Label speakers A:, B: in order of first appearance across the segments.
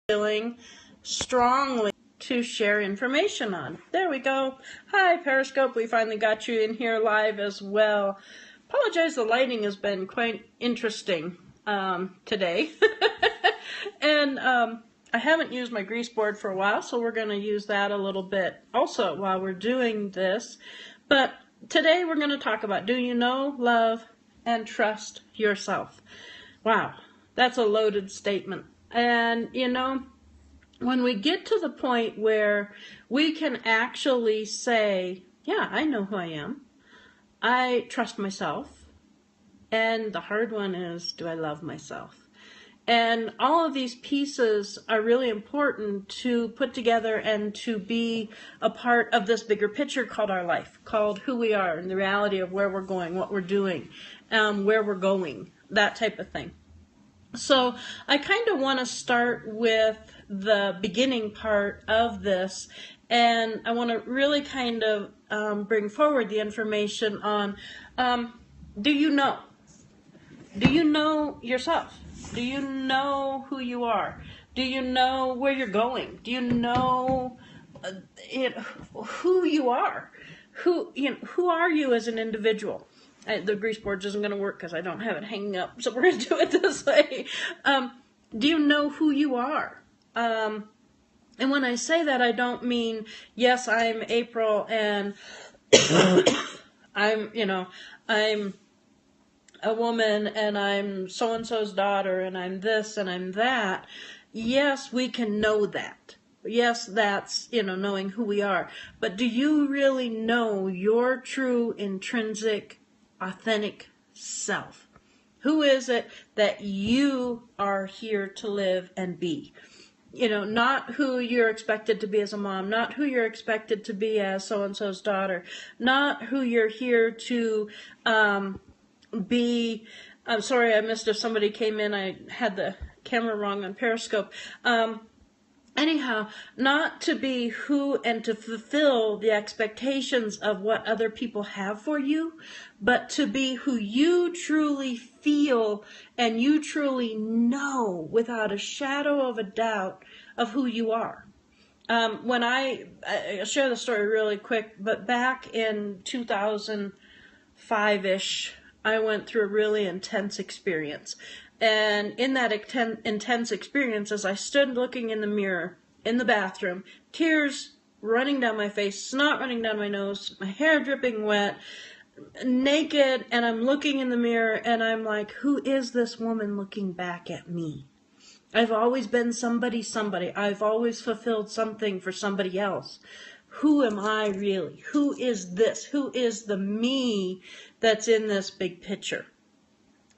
A: feeling strongly to share information on. There we go. Hi, Periscope. We finally got you in here live as well. Apologize, the lighting has been quite interesting today. And I haven't used my grease board for a while, so we're going to use that a little bit also while we're doing this. But today we're going to talk about, do you know, love, and trust yourself? Wow, that's a loaded statement. And, you know, when we get to the point where we can actually say, yeah, I know who I am. I trust myself. And the hard one is, do I love myself? And all of these pieces are really important to put together and to be a part of this bigger picture called our life, called who we are and the reality of where we're going, what we're doing, where we're going, that type of thing. So I kind of want to start with the beginning part of this, and I want to really kind of bring forward the information on, do you know? Do you know yourself? Do you know who you are? Do you know where you're going? Do you know who you are? Who are you as an individual? The grease board isn't going to work because I don't have it hanging up, so we're going to do it this way. Do you know who you are? And when I say that, I don't mean, yes, I'm April and I'm a woman and I'm so-and-so's daughter and I'm this and I'm that. Yes, we can know that. Yes, that's, knowing who we are. But do you really know your true, intrinsic, authentic self? Who is it that you are here to live and be? Not who you're expected to be as a mom, not who you're expected to be as so-and-so's daughter, not who you're here to be. I'm sorry I missed if somebody came in. I had the camera wrong on Periscope. Anyhow, not to be who and to fulfill the expectations of what other people have for you, but to be who you truly feel and you truly know without a shadow of a doubt of who you are. When I'll share the story really quick, but back in 2005-ish, I went through a really intense experience. And in that intense experience, as I stood looking in the mirror in the bathroom, tears running down my face, snot running down my nose, my hair dripping wet, naked, and I'm looking in the mirror and I'm like, who is this woman looking back at me? I've always been somebody. I've always fulfilled something for somebody else. Who am I really? Who is this? Who is the me that's in this big picture?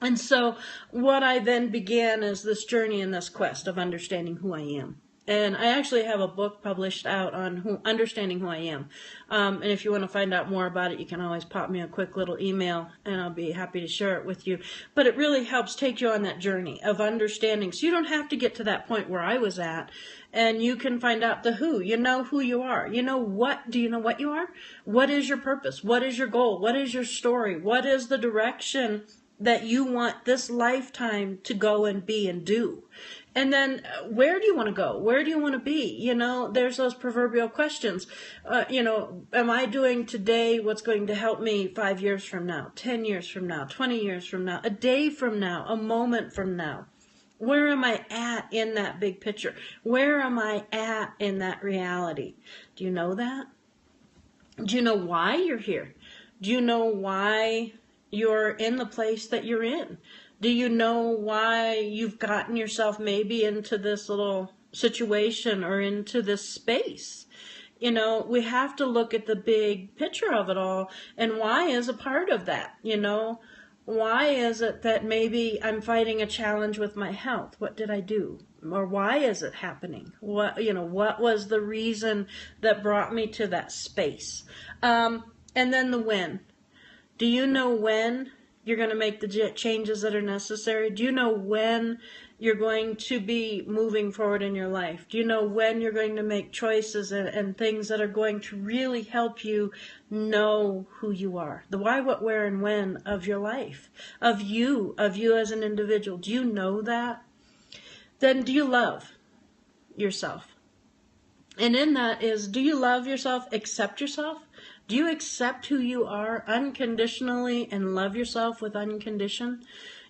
A: And so what I then began is this journey and this quest of understanding who I am. And I actually have a book published out on understanding who I am. And if you want to find out more about it, you can always pop me a quick little email and I'll be happy to share it with you. But it really helps take you on that journey of understanding. So you don't have to get to that point where I was at. And you can find out the who. You know who you are. You know what? Do you know what you are? What is your purpose? What is your goal? What is your story? What is the direction that you want this lifetime to go and be and do? And then where do you want to go? Where do you want to be? There's those proverbial questions. Am I doing today what's going to help me 5 years from now, 10 years from now, 20 years from now, a day from now, a moment from now? Where am I at in that big picture? Where am I at in that reality? Do you know that? Do you know why you're here? Do you know why you're in the place that you're in? Do you know why you've gotten yourself maybe into this little situation or into this space? We have to look at the big picture of it all, and why is a part of that. Why is it that maybe I'm fighting a challenge with my health? What did I do? Or why is it happening? What was the reason that brought me to that space? And then the when. Do you know when you're going to make the changes that are necessary? Do you know when you're going to be moving forward in your life? Do you know when you're going to make choices and things that are going to really help you know who you are? The why, what, where, and when of your life, of you as an individual. Do you know that? Then do you love? yourself. And in that is, do you love yourself, accept yourself? Do you accept who you are unconditionally and love yourself with uncondition?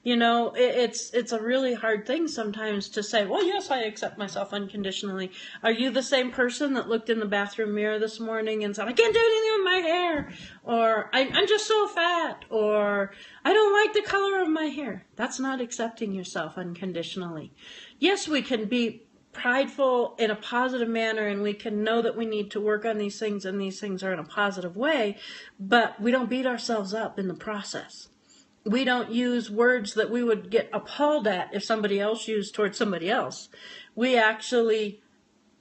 A: You know, it's a really hard thing sometimes to say, well, yes, I accept myself unconditionally. Are you the same person that looked in the bathroom mirror this morning and said, I can't do anything with my hair? Or I'm just so fat? Or I don't like the color of my hair? That's not accepting yourself unconditionally. Yes, we can be prideful in a positive manner, and we can know that we need to work on these things, and these things are in a positive way, but we don't beat ourselves up in the process. We don't use words that we would get appalled at if somebody else used towards somebody else. We actually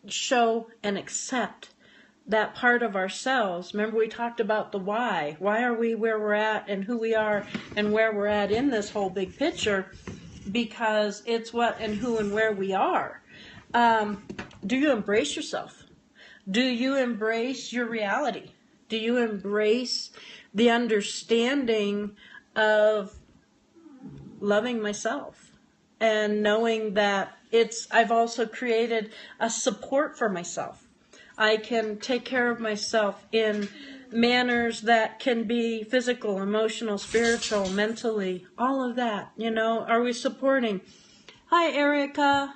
A: show and accept that part of ourselves. Remember, we talked about the why. Why are we where we're at and who we are and where we're at in this whole big picture? Because it's what and who and where we are. Do you embrace yourself? Do you embrace your reality? Do you embrace the understanding of loving myself and knowing that I've also created a support for myself. I can take care of myself in manners that can be physical, emotional, spiritual, mentally, all of that. You know, are we supporting? Hi, Erica.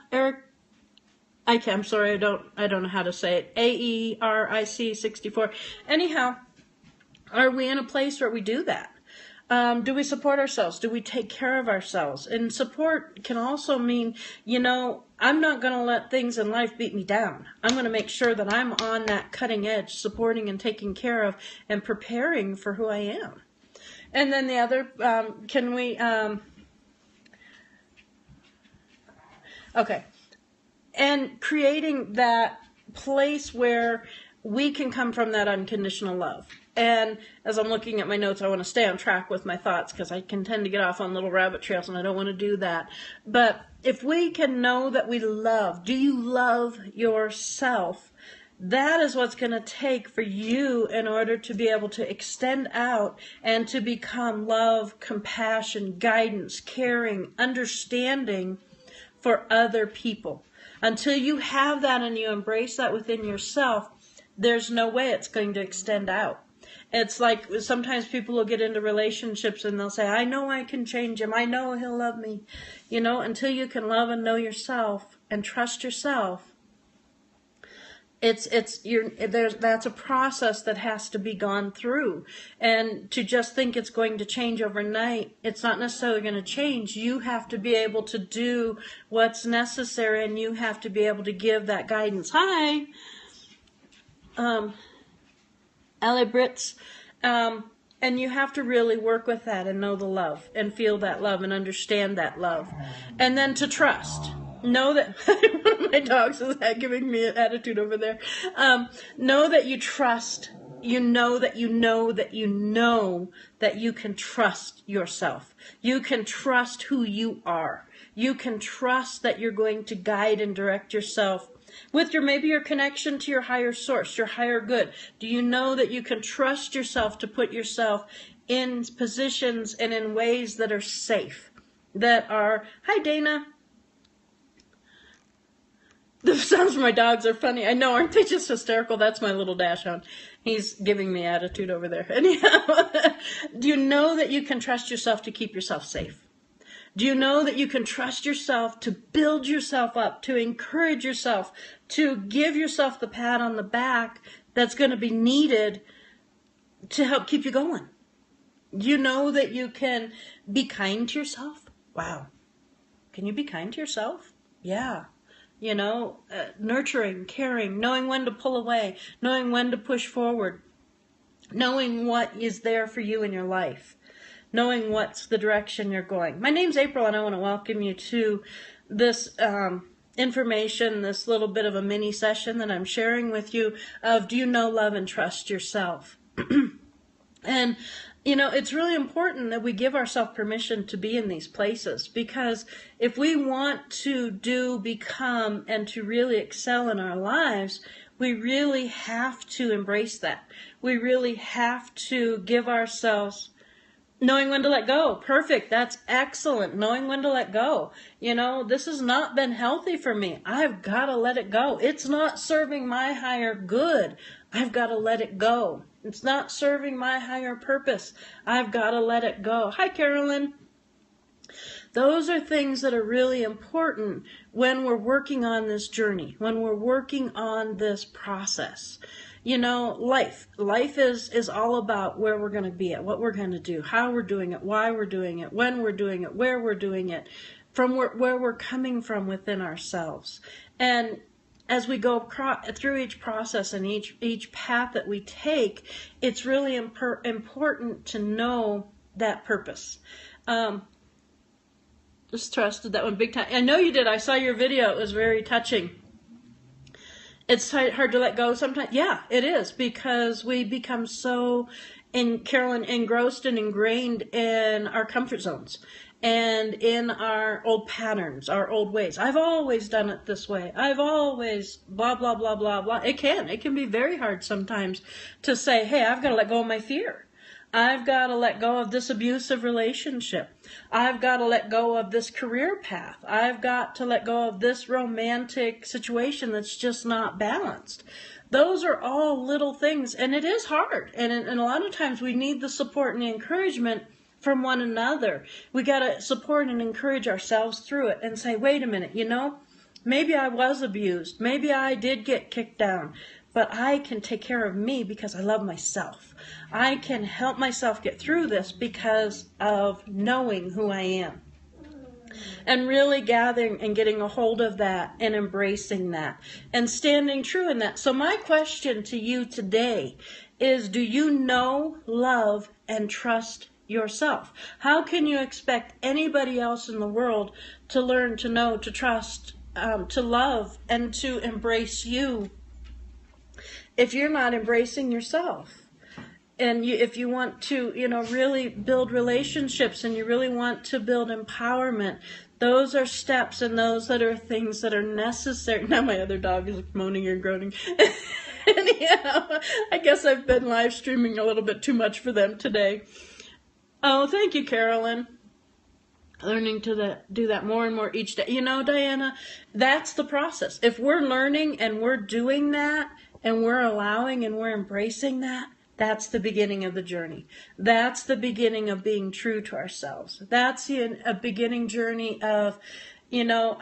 A: I'm sorry, I don't know how to say it. AERIC 64. Anyhow, are we in a place where we do that? Do we support ourselves? Do we take care of ourselves? And support can also mean, you know, I'm not going to let things in life beat me down. I'm going to make sure that I'm on that cutting edge, supporting and taking care of and preparing for who I am. And then the other, okay. And creating that place where we can come from that unconditional love. And as I'm looking at my notes, I want to stay on track with my thoughts because I can tend to get off on little rabbit trails and I don't want to do that. But if we can know that we love, do you love yourself? That is what's going to take for you in order to be able to extend out and to become love, compassion, guidance, caring, understanding for other people. Until you have that and you embrace that within yourself, there's no way it's going to extend out. It's like sometimes people will get into relationships and they'll say, I know I can change him. I know he'll love me. You know, until you can love and know yourself and trust yourself, that's a process that has to be gone through. And to just think it's going to change overnight, it's not necessarily going to change. You have to be able to do what's necessary, and you have to be able to give that guidance. Hi, Ally Brits. And you have to really work with that and know the love and feel that love and understand that love. And then to trust. Know that, one of my dogs is giving me an attitude over there. Know that you trust. You know that you know that you know that you can trust yourself. You can trust who you are. You can trust that you're going to guide and direct yourself with maybe your connection to your higher source, your higher good. Do you know that you can trust yourself to put yourself in positions and in ways that are safe, that are, hi Dana. The sounds of my dogs are funny. I know, aren't they just hysterical? That's my little dachshund. He's giving me attitude over there. Anyhow, do you know that you can trust yourself to keep yourself safe? Do you know that you can trust yourself to build yourself up, to encourage yourself, to give yourself the pat on the back that's going to be needed to help keep you going? Do you know that you can be kind to yourself? Wow. Can you be kind to yourself? Yeah. You know, nurturing, caring, knowing when to pull away, knowing when to push forward, knowing what is there for you in your life, knowing what's the direction you're going. My name's April, and I want to welcome you to this information, this little bit of a mini session that I'm sharing with you of do you know, love, and trust yourself? And you know, it's really important that we give ourselves permission to be in these places, because if we want to become, and to really excel in our lives, we really have to embrace that. We really have to give ourselves, Knowing when to let go. Perfect. That's excellent. Knowing when to let go. You know, this has not been healthy for me. I've got to let it go. It's not serving my higher good. I've got to let it go. It's not serving my higher purpose. I've got to let it go. Hi, Carolyn. Those are things that are really important when we're working on this journey, when we're working on this process. You know, life is all about where we're going to be at, what we're going to do, how we're doing it, why we're doing it, when we're doing it, where we're doing it, from where we're coming from within ourselves. And as we go through each process and each path that we take, it's really important to know that purpose. Just trusted that one big time. I know you did. I saw your video. It was very touching. It's hard to let go sometimes. Yeah, it is, because we become so, Carolyn, engrossed and ingrained in our comfort zones and in our old patterns, our old ways. I've always done it this way. I've always blah, blah, blah, blah, blah. It can be very hard sometimes to say, hey, I've got to let go of my fear. I've got to let go of this abusive relationship. I've got to let go of this career path. I've got to let go of this romantic situation that's just not balanced. Those are all little things, and it is hard. And a lot of times we need the support and the encouragement from one another. We got to support and encourage ourselves through it and say, wait a minute, you know, maybe I was abused. Maybe I did get kicked down. But I can take care of me because I love myself. I can help myself get through this because of knowing who I am. And really gathering and getting a hold of that and embracing that and standing true in that. So my question to you today is, do you know, love, and trust yourself? How can you expect anybody else in the world to learn, to know, to trust, to love, and to embrace you if you're not embracing yourself? And if you want to, you know, really build relationships and you really want to build empowerment, those are steps, and those that are things that are necessary. Now my other dog is moaning and groaning. Anyhow, I guess I've been live streaming a little bit too much for them today. Oh, thank you, Carolyn. Learning to do that more and more each day. You know, Diana, that's the process. If we're learning and we're doing that, and we're allowing and we're embracing that, that's the beginning of the journey. That's the beginning of being true to ourselves. That's a beginning journey of, you know,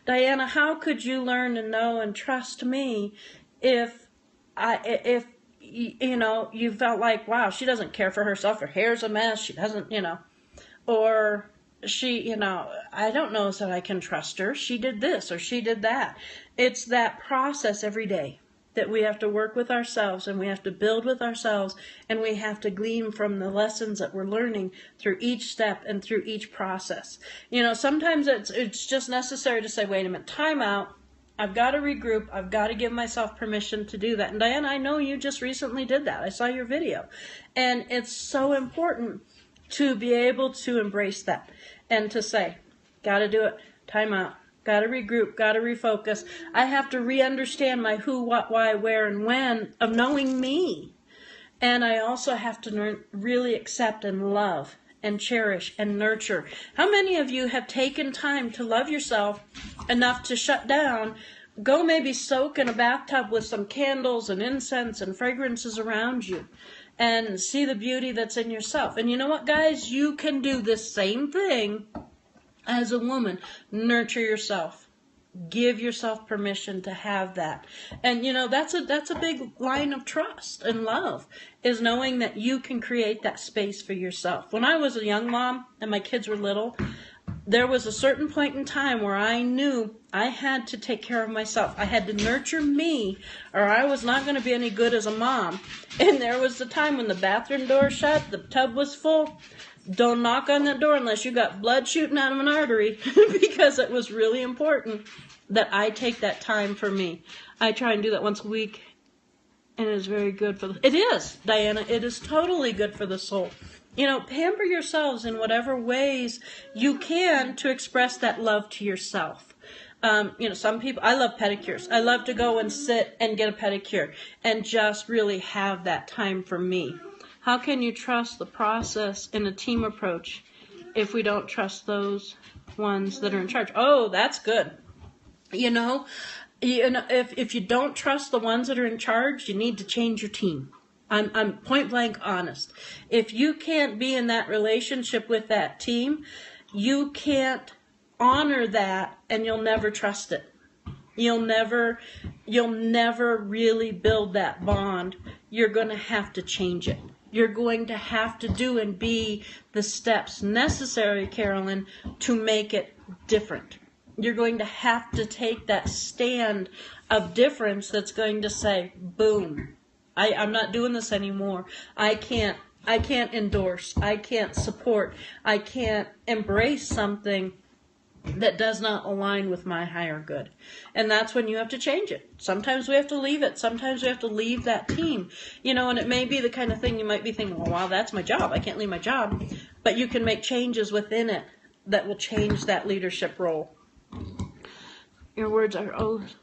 A: Diana, how could you learn to know and trust me if you know, you felt like, wow, she doesn't care for herself, her hair's a mess, she doesn't, you know, or she, you know, I don't know that I can trust her. She did this or she did that. It's that process every day that we have to work with ourselves, and we have to build with ourselves, and we have to glean from the lessons that we're learning through each step and through each process. You know, sometimes it's just necessary to say, wait a minute, time out. I've got to regroup. I've got to give myself permission to do that. And Diane, I know you just recently did that. I saw your video. And it's so important to be able to embrace that and to say, got to do it, time out, got to regroup, got to refocus. I have to re-understand my who, what, why, where, and when of knowing me. And I also have to really accept and love and cherish and nurture. How many of you have taken time to love yourself enough to shut down, go maybe soak in a bathtub with some candles and incense and fragrances around you, and see the beauty that's in yourself? And you know what, guys? You can do the same thing as a woman. Nurture yourself. Give yourself permission to have that. And you know, that's a big line of trust and love, is knowing that you can create that space for yourself. When I was a young mom and my kids were little, there was a certain point in time where I knew I had to take care of myself. I had to nurture me, or I was not going to be any good as a mom. And there was the time when the bathroom door shut, the tub was full. Don't knock on that door unless you got blood shooting out of an artery, because it was really important that I take that time for me. I try and do that once a week, and it is very good for it is, Diana, it is totally good for the soul. You know, pamper yourselves in whatever ways you can to express that love to yourself. You know, some people, I love pedicures. I love to go and sit and get a pedicure and just really have that time for me. How can you trust the process in a team approach if we don't trust those ones that are in charge? Oh, that's good. If you don't trust the ones that are in charge, you need to change your team. I'm point blank honest. If you can't be in that relationship with that team, you can't honor that, and you'll never trust it. You'll never really build that bond. You're going to have to change it. You're going to have to do and be the steps necessary, Carolyn, to make it different. You're going to have to take that stand of difference that's going to say, boom, I'm not doing this anymore. I can't endorse. I can't support. I can't embrace something that does not align with my higher good. And that's when you have to change it. Sometimes we have to leave it. Sometimes we have to leave that team. And it may be the kind of thing you might be thinking, well, wow, that's my job. I can't leave my job. But you can make changes within it that will change that leadership role. Your words are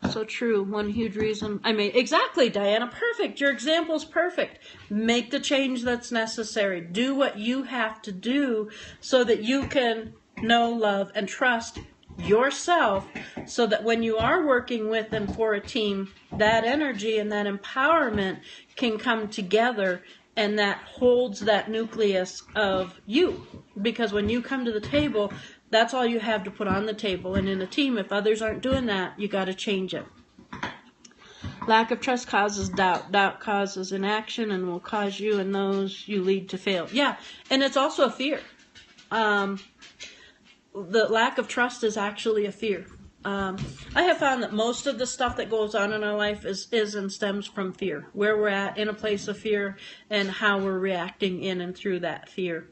A: so true. One huge reason I made. Exactly, Diana. Perfect. Your example's perfect. Make the change that's necessary. Do what you have to do so that you can know, love, and trust yourself, so that when you are working with and for a team, that energy and that empowerment can come together, and that holds that nucleus of you. Because when you come to the table, that's all you have to put on the table. And in a team, if others aren't doing that, you got to change it. Lack of trust causes doubt. Doubt causes inaction and will cause you and those you lead to fail. Yeah, and it's also a fear. The lack of trust is actually a fear. I have found that most of the stuff that goes on in our life is and stems from fear. Where we're at in a place of fear and how we're reacting in and through that fear.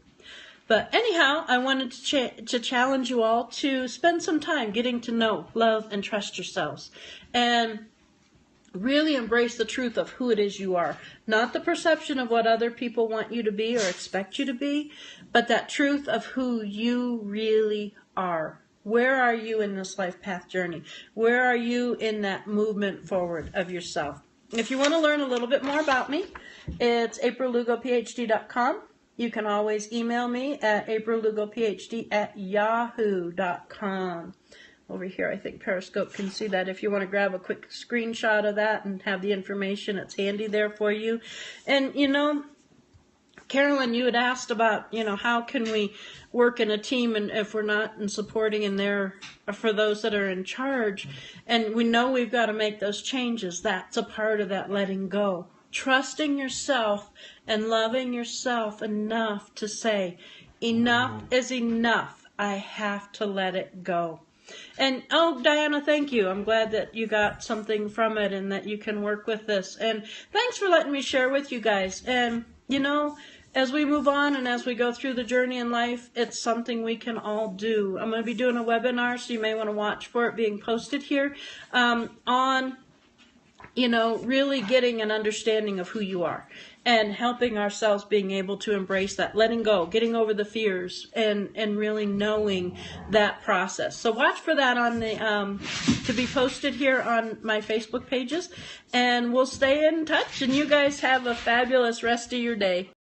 A: But anyhow, I wanted to challenge you all to spend some time getting to know, love, and trust yourselves. And really embrace the truth of who it is you are. Not the perception of what other people want you to be or expect you to be, but that truth of who you really are. Where are you in this life path journey? Where are you in that movement forward of yourself? If you want to learn a little bit more about me, it's aprillugophd.com. You can always email me at aprillugophd@yahoo.com. Over here, I think Periscope can see that. If you want to grab a quick screenshot of that and have the information, it's handy there for you. And, Carolyn, you had asked about, how can we work in a team and if we're not in supporting in there for those that are in charge. And we know we've got to make those changes. That's a part of that letting go. Trusting yourself and loving yourself enough to say, enough is enough. I have to let it go. And, Diana, thank you. I'm glad that you got something from it and that you can work with this. And thanks for letting me share with you guys. And, as we move on and as we go through the journey in life, it's something we can all do. I'm going to be doing a webinar, so you may want to watch for it being posted here, on really getting an understanding of who you are and helping ourselves being able to embrace that, letting go, getting over the fears, and really knowing that process. So watch for that on the to be posted here on my Facebook pages, and we'll stay in touch, and you guys have a fabulous rest of your day.